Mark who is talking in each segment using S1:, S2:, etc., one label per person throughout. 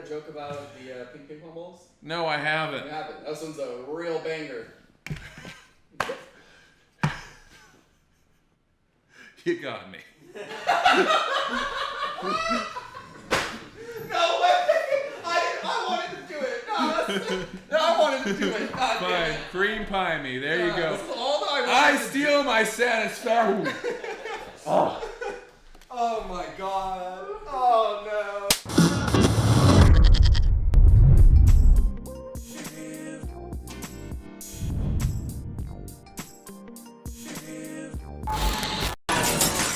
S1: A joke about the ping pong balls?
S2: No, I haven't.
S1: You haven't. This one's a real banger.
S2: You got me.
S1: No way! I wanted to do it. No, I wanted to do it. God
S2: Fine,
S1: damn it.
S2: cream pie me. There you go.
S1: This is all that I
S2: I
S1: wanted to
S2: steal my satisfaction. Oh.
S1: Oh my god. Oh no.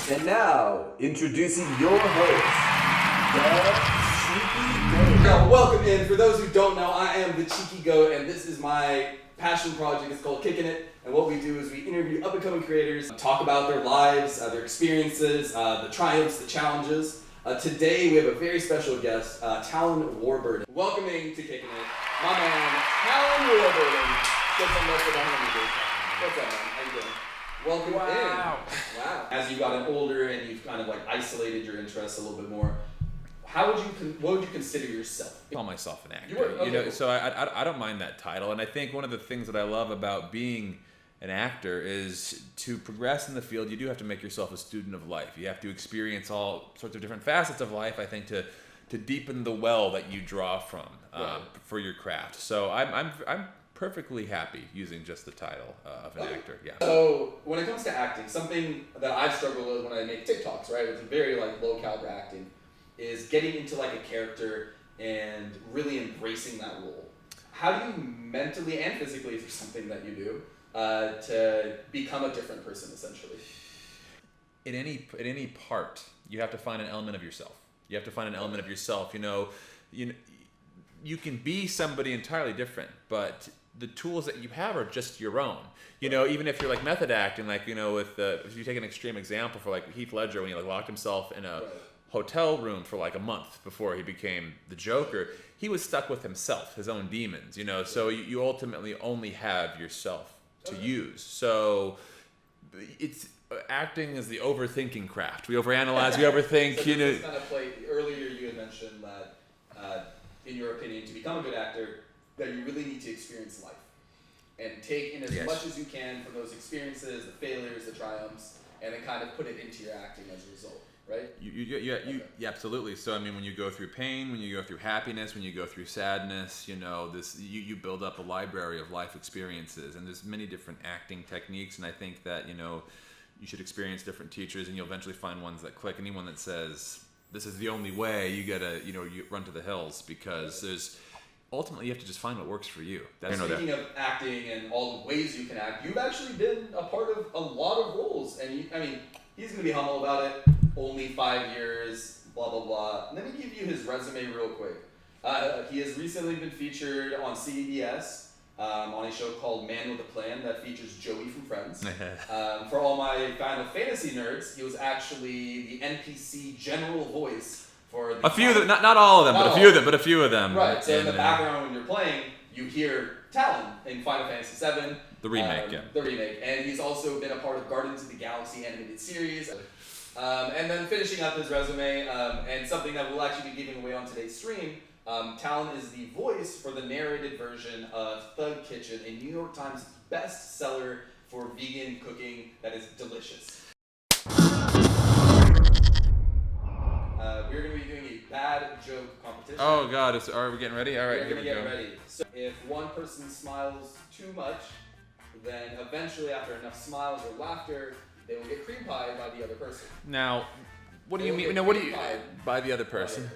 S3: And now, introducing your host, the Cheeky Goat.
S1: Now, welcome in. For those who don't know, I am the Cheeky Goat, and this is my passion project. It's called Kickin It, and what we do is we interview up-and-coming creators, talk about their lives, their experiences, the triumphs, the challenges. Today, we have a very special guest, Talon Warburton. Welcoming to Kickin It, my man, Talon Warburton. Get some love for the homie. What's up, man? How you doing? Welcome in. Wow. As you've gotten older and you've kind of like isolated your interests a little bit more, what would you consider yourself?
S2: I call myself an actor.
S1: You were? Okay,
S2: know,
S1: cool.
S2: so I don't mind that title, and I think one of the things that I love about being an actor is to progress in the field. You do have to make yourself a student of life. You have to experience all sorts of different facets of life. I think to deepen the well that you draw from for your craft. So I'm perfectly happy using just the title of an actor. Yeah.
S1: So when it comes to acting, something that I've struggled with when I make TikToks, right? It's very like low caliber acting, is getting into like a character and really embracing that role. How do you mentally and physically, for something that you do, to become a different person essentially?
S2: In any part, you have to find an element of yourself. You have to find an element of yourself. You can be somebody entirely different, but the tools that you have are just your own. Even if you're like method acting, like if you take an extreme example for like Heath Ledger when he like locked himself in a hotel room for like a month before he became the Joker, he was stuck with himself, his own demons. So you ultimately only have yourself to use. So it's acting is the overthinking craft. We overanalyze, we overthink.
S1: So this kind of play earlier. You had mentioned that, in your opinion, to become a good actor, that you really need to experience life and take in as much as you can from those experiences, the failures, the triumphs, and then kind of put it into your acting as a result, right?
S2: Yeah, absolutely. So I mean, when you go through pain, when you go through happiness, when you go through sadness, you build up a library of life experiences, and there's many different acting techniques, and I think that you should experience different teachers, and you'll eventually find ones that click. Anyone that says this is the only way, you gotta you run to the hills, because there's ultimately you have to just find what works for you.
S1: Speaking of acting and all the ways you can act, you've actually been a part of a lot of roles, and he's gonna be humble about it. Only 5 years, blah blah blah. Let me give you his resume real quick. He has recently been featured on CBS on a show called Man with a Plan that features Joey from Friends. For all my Final Fantasy nerds, he was actually the NPC general voice for the
S2: a few of them, not all of them, but a few of them.
S1: Right. So in the background when you're playing, you hear Talon in Final Fantasy VII.
S2: The remake,
S1: The remake, and he's also been a part of Guardians of the Galaxy animated series. And then finishing up his resume, and something that we'll actually be giving away on today's stream, Talon is the voice for the narrated version of Thug Kitchen, a New York Times bestseller for vegan cooking that is delicious. We're going to be doing a bad joke competition.
S2: Oh God, are we getting ready? All right,
S1: we're going to get ready. So if one person smiles too much, then eventually after enough smiles or laughter, they will get cream pie by the other person.
S2: Now, what do you mean? No, what do you by the other person?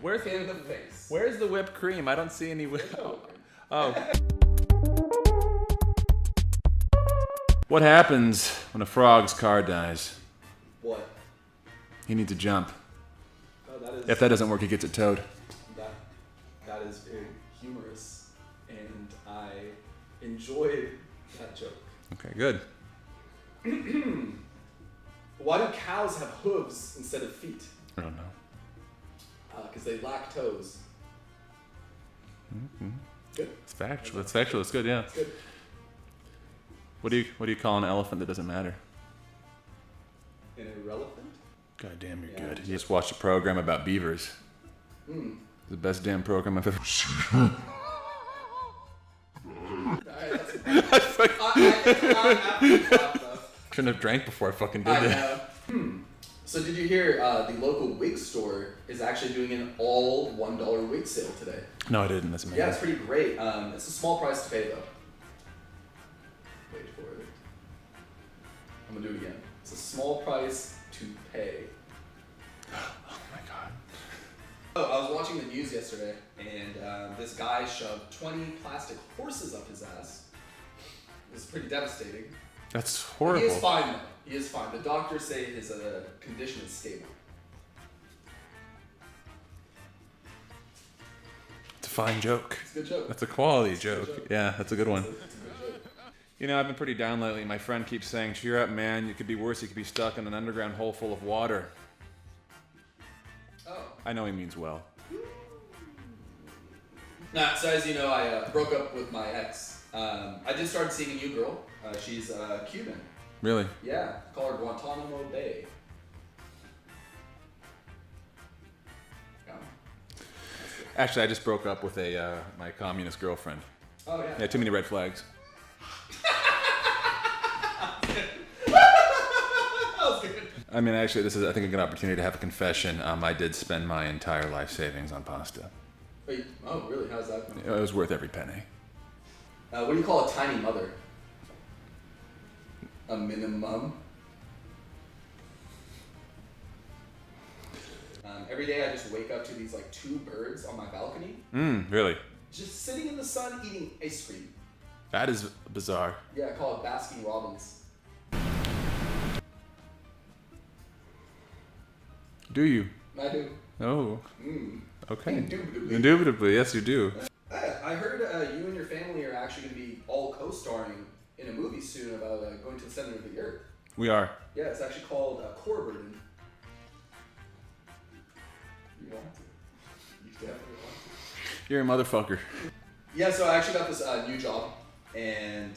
S2: Where's
S1: in the face?
S2: Where's the whipped cream? I don't see any whipped. Oh. What happens when a frog's car dies?
S1: What?
S2: He needs a jump.
S1: Oh,
S2: if that doesn't work, he gets it towed.
S1: That is very humorous, and I enjoyed that joke.
S2: Okay, good.
S1: Why do cows have hooves instead of feet?
S2: I don't know.
S1: Because they lack toes.
S2: Mm-hmm.
S1: Good.
S2: It's factual. It's factual. It's good. Yeah.
S1: It's good.
S2: What do you call an elephant that doesn't matter?
S1: An irrelevant?
S2: God damn, you're good. You just watched a program about beavers. The best damn program I've ever seen. Shouldn't have drank before I fucking did that.
S1: So did you hear the local wig store is actually doing an all $1 wig sale today?
S2: No, I didn't. That's amazing.
S1: Yeah, it's pretty great. It's a small price to pay though. Wait for it. I'm gonna do it again. It's a small price to pay.
S2: Oh my god.
S1: Oh, I was watching the news yesterday, and this guy shoved 20 plastic horses up his ass. It was pretty devastating.
S2: That's horrible.
S1: He is fine though. He is fine. The doctors say his condition is stable.
S2: It's a fine joke.
S1: It's a good joke.
S2: That's a quality joke.
S1: joke.
S2: Yeah, that's a good one.
S1: It's a good joke.
S2: You know, I've been pretty down lately. My friend keeps saying, cheer up, man. You could be worse. You could be stuck in an underground hole full of water.
S1: Oh.
S2: I know he means well.
S1: Nah, so as you know, I broke up with my ex. I just started seeing a new girl. She's Cuban.
S2: Really?
S1: Yeah, call her Guantanamo Bay. Yeah.
S2: Actually, I just broke up with my communist girlfriend.
S1: Oh yeah.
S2: Yeah, too many red flags. I mean, actually, this is, I think, a good opportunity to have a confession. I did spend my entire life savings on pasta.
S1: Wait, oh really? How's that going?
S2: It was worth every penny.
S1: What do you call a tiny mother? A minimum? Every day I just wake up to these like 2 birds on my balcony.
S2: Really?
S1: Just sitting in the sun eating ice cream.
S2: That is bizarre.
S1: Yeah, I call it Baskin Robbins.
S2: Do you?
S1: I do.
S2: Oh. Okay.
S1: Indubitably.
S2: Indubitably, yes, you do.
S1: I heard you and your family are actually going to be all co-starring in a movie soon about going to the center of the earth.
S2: We are.
S1: Yeah, it's actually called Warburton. You want to? You definitely want to.
S2: You're a motherfucker.
S1: Yeah, so I actually got this new job, and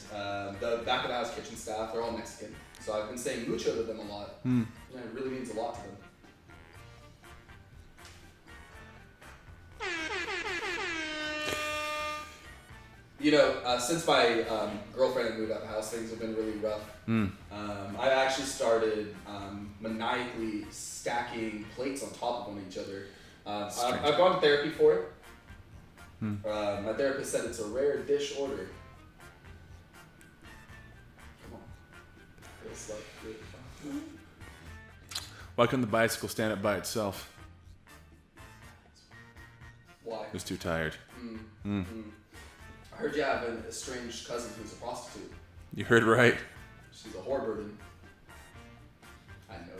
S1: the back of the house kitchen staff, they're all Mexican. So I've been saying mucho to them a lot. And it really means a lot to them. You know, since my girlfriend had moved out of the house, things have been really rough. I actually started maniacally stacking plates on top of each other. I've gone to therapy for it. My therapist said it's a rare dish order. Come on. It's like really fun.
S2: Why couldn't the bicycle stand up by itself?
S1: Why?
S2: It was too tired.
S1: I heard you have an estranged cousin who's a prostitute.
S2: You heard right.
S1: She's a Warburton. I know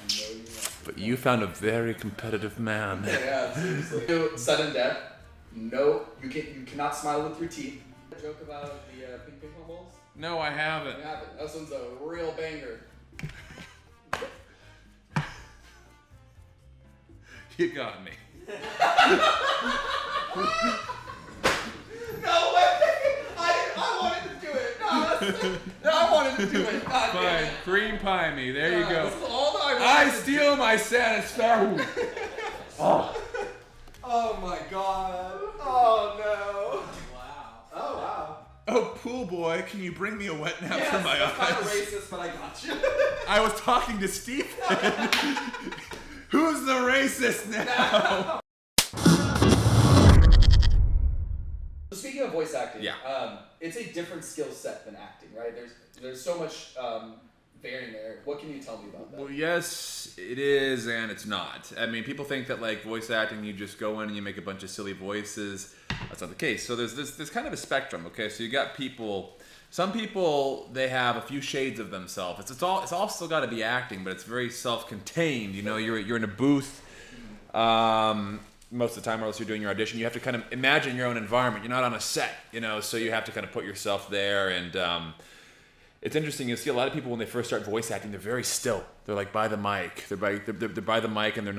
S1: you want.
S2: But you found a very competitive man.
S1: Yeah, seriously. Sudden death. No, you cannot smile with your teeth. Joke about the ping pong balls?
S2: No, I haven't.
S1: You haven't. This one's a real banger.
S2: You got me.
S1: No way! I wanted to do it. No, I wanted to do it. God
S2: Fine,
S1: damn it.
S2: cream pie me. There you go.
S1: This is all that
S2: I
S1: wanted to
S2: steal my satisfaction. Oh.
S1: Oh my god. Oh no. Wow. Oh wow.
S2: Oh, pool boy, can you bring me a wet nap
S1: Yes,
S2: for my
S1: that's kind of
S2: eyes?
S1: racist, but I got you.
S2: I was talking to Steve. Who's the racist now?
S1: So speaking of voice acting,
S2: Yeah.
S1: It's a different skill set than acting, right? There's so much varying there. What can you tell me about that?
S2: Well, yes, it is, and it's not. I mean, people think that like voice acting, you just go in and you make a bunch of silly voices. That's not the case. So there's kind of a spectrum. Okay, so you got people. Some people, they have a few shades of themselves. It's all still got to be acting, but it's very self-contained. You know, you're in a booth. Most of the time, or else you're doing your audition, you have to kind of imagine your own environment. You're not on a set, you know, so you have to kind of put yourself there. And it's interesting. You see a lot of people when they first start voice acting, they're very still. They're like by the mic. They're by the mic, and they're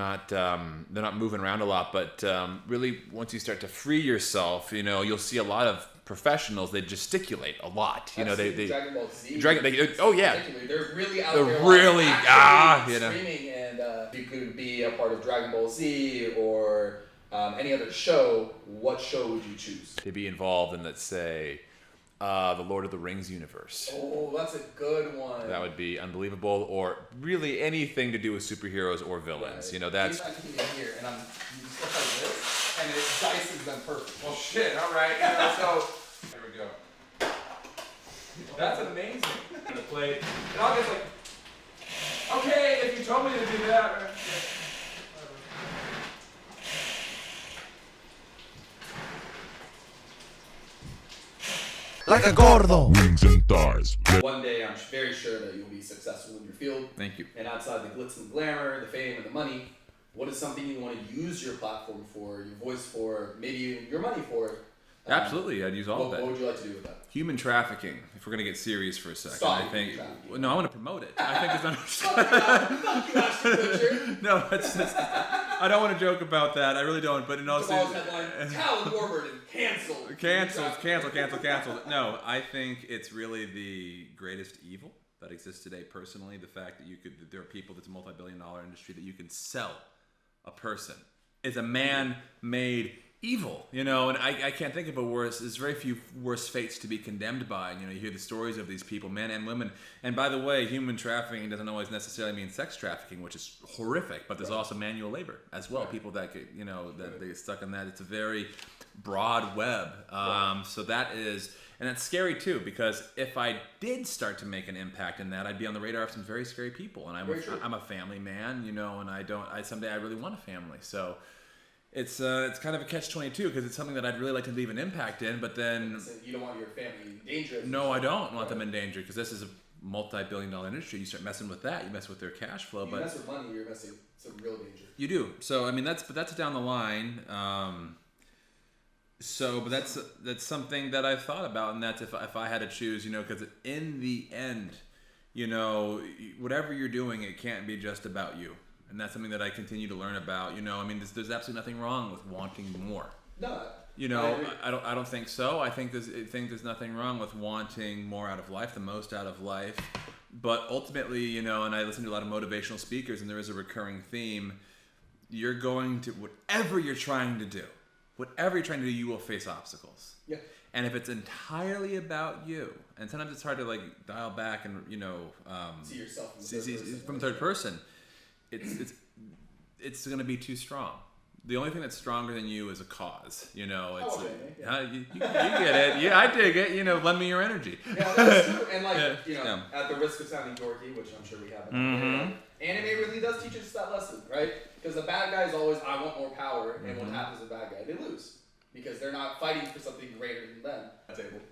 S2: not moving around a lot. But really, once you start to free yourself, you know, you'll see a lot of professionals. They gesticulate a lot. You know, they
S1: Dragon Ball Z.
S2: Oh yeah.
S1: They're really out
S2: They're
S1: there.
S2: really
S1: like,
S2: you know.
S1: screaming, and you could be a part of Dragon Ball Z or any other show, what show would you choose?
S2: To be involved in, let's say, the Lord of the Rings universe.
S1: Oh, that's a good one.
S2: That would be unbelievable, or really anything to do with superheroes or villains. You know, that's.
S1: I can get here, and I'm stuff like this, and it dices them perfect.
S2: Well, shit. All right. You know, so there we go. That's amazing. I'm gonna play, and I'll just like. Okay, if you told me to do that.
S4: Like a gordo.
S5: Wings and thighs.
S1: One day, I'm very sure that you'll be successful in your field.
S2: Thank you.
S1: And outside the glitz and glamour, the fame and the money, what is something you want to use your platform for, your voice for, maybe even your money for?
S2: Absolutely, I'd use all of that.
S1: What would you like to do with that?
S2: Human trafficking, if we're going to get serious for a second.
S1: Stop
S2: I think.
S1: human trafficking.
S2: No, I want to promote it. I think there's
S1: Fuck you, Ashton Kutcher.
S2: No, I don't want to joke about that. I really don't. But in all
S1: Tomorrow's
S2: seriousness.
S1: headline, Talon Warburton, canceled.
S2: Canceled. No, I think it's really the greatest evil that exists today, personally. The fact that there are people that's a multi-billion-dollar industry that you can sell a person is a man-made evil, you know, and I can't think of a worse. There's very few worse fates to be condemned by. You know, you hear the stories of these people, men and women. And by the way, human trafficking doesn't always necessarily mean sex trafficking, which is horrific. But there's also manual labor as well. People that get, you know, that they get stuck in that. It's a very broad web. So that is, and it's scary too, because if I did start to make an impact in that, I'd be on the radar of some very scary people. And I'm a family man, you know, and someday I really want a family. So. It's kind of a catch-22 because it's something that I'd really like to leave an impact in, but then...
S1: So you don't want your family in danger?
S2: No, I don't want them in danger because this is a multi-billion-dollar industry. You start messing with that, you mess with their cash flow.
S1: You mess with money, you're messing with some real danger.
S2: You do. So, I mean, that's down the line. But that's something that I've thought about, and that's if I had to choose, you know, because in the end, you know, whatever you're doing, it can't be just about you. And that's something that I continue to learn about. You know, I mean, there's absolutely nothing wrong with wanting more.
S1: No.
S2: You know, I don't think so. I think there's nothing wrong with wanting more out of life, the most out of life. But ultimately, you know, and I listen to a lot of motivational speakers, and there is a recurring theme. You're going to whatever you're trying to do, you will face obstacles.
S1: Yeah.
S2: And if it's entirely about you, and sometimes it's hard to like dial back and, you know,
S1: see yourself
S2: from third person. It's going to be too strong. The only thing that's stronger than you is a cause. You know, it's you get it. Yeah, I dig it. You know, lend me your energy.
S1: Yeah, that's true. And like you know, at the risk of sounding dorky, which I'm sure we haven't, anime really does teach us that lesson, right? Because the bad guy is always, I want more power, and what happens to the bad guy? They lose because they're not fighting for something greater than them.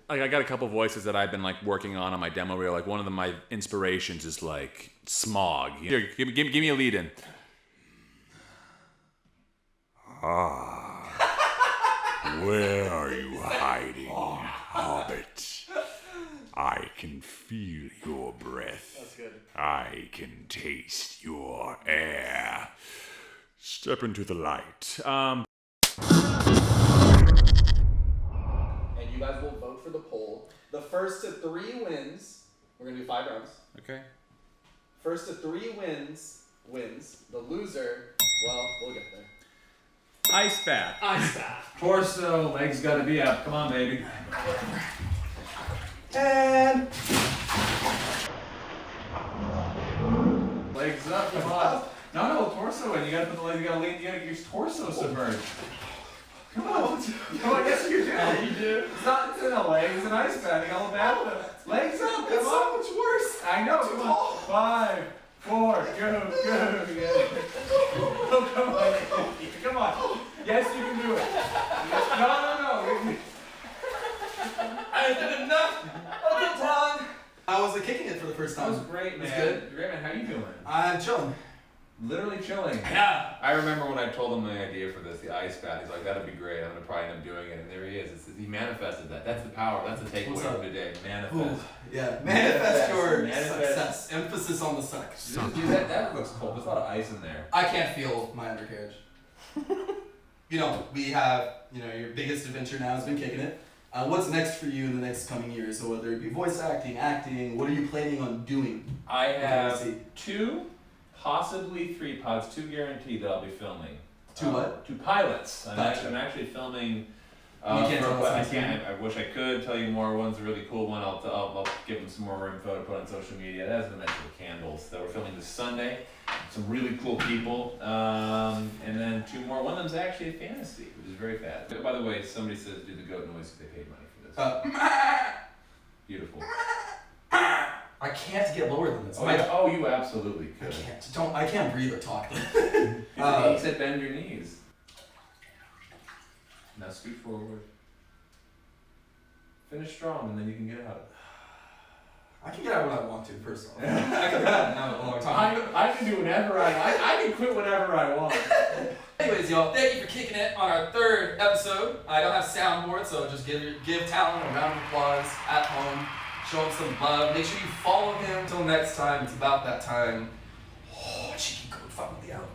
S2: Like I got a couple voices that I've been like working on my demo reel. Like one of my inspirations is like Smog. Here, give me a lead in.
S5: Where are you hiding, Hobbit? I can feel your breath.
S1: That's good.
S5: I can taste your air. Step into the light.
S1: And you guys will vote for the poll. The first to 3 wins. We're gonna do 5 rounds.
S2: Okay.
S1: First to 3 wins. The loser, well, we'll get there.
S2: Ice bath.
S1: Ice bath.
S2: Torso, legs gotta be up. Come on, baby.
S1: And
S2: Legs up, come on. No, torso in. You gotta put the legs, you gotta get your torso submerged. Come on. No, yes you do. Yeah, you do. It's in the legs, it's an ice bath. You got a little bath. Legs up, come on.
S1: so much worse.
S2: I know, come on. 5, 4, go. Oh, come on. Come on. Yes, you can do it. No.
S1: I did enough. Okay, Talon. How was it kicking it for the first time?
S2: That was great, man.
S1: It was good.
S2: Great, man. How you doing?
S1: I'm chilling.
S2: Literally chilling.
S1: Yeah.
S2: I remember when I told him the idea for this, the ice bath. He's like, "That'd be great. I'm gonna probably end up doing it." And there he is. He manifested that. That's the power. That's the takeaway from today. Manifest.
S1: Ooh, yeah. Manifest your
S2: Manifest.
S1: success. Emphasis on the suck.
S2: Dude, that looks cold. There's a lot of ice in there.
S1: I can't feel my undercarriage. You know, we have, your biggest adventure now has been Kicking It. What's next for you in the next coming years? So whether it be voice acting, what are you planning on doing?
S2: I have 2, possibly 3 pods, 2 guaranteed that I'll be filming.
S1: Two what?
S2: Two pilots.
S1: Gotcha.
S2: I'm actually filming.
S1: You can't tell us
S2: I
S1: anything?
S2: can't. I wish I could tell you more. One's a really cool one. I'll give them some more info to put on social media. It hasn't mentioned the candles that we're filming this Sunday. Some really cool people. And then two more. One of them's actually a fantasy, which is very fast. But by the way, somebody says do the goat noise because they paid money for this. Beautiful.
S1: I can't get lower than this.
S2: Oh, you absolutely
S1: I
S2: could.
S1: can't. I can't breathe or talk.
S2: He said bend your knees. Now scoot forward. Finish strong, and then you can get out.
S1: I can get out when I want to, personally. I can get out now a long time.
S2: I can do whatever I can quit whenever I want.
S1: Anyways, y'all, thank you for kicking it on our third episode. I don't have soundboard, so just give Talon a round of applause at home. Show him some love. Make sure you follow him. Until next time, it's about that time. Oh, cheeky goat, finally out.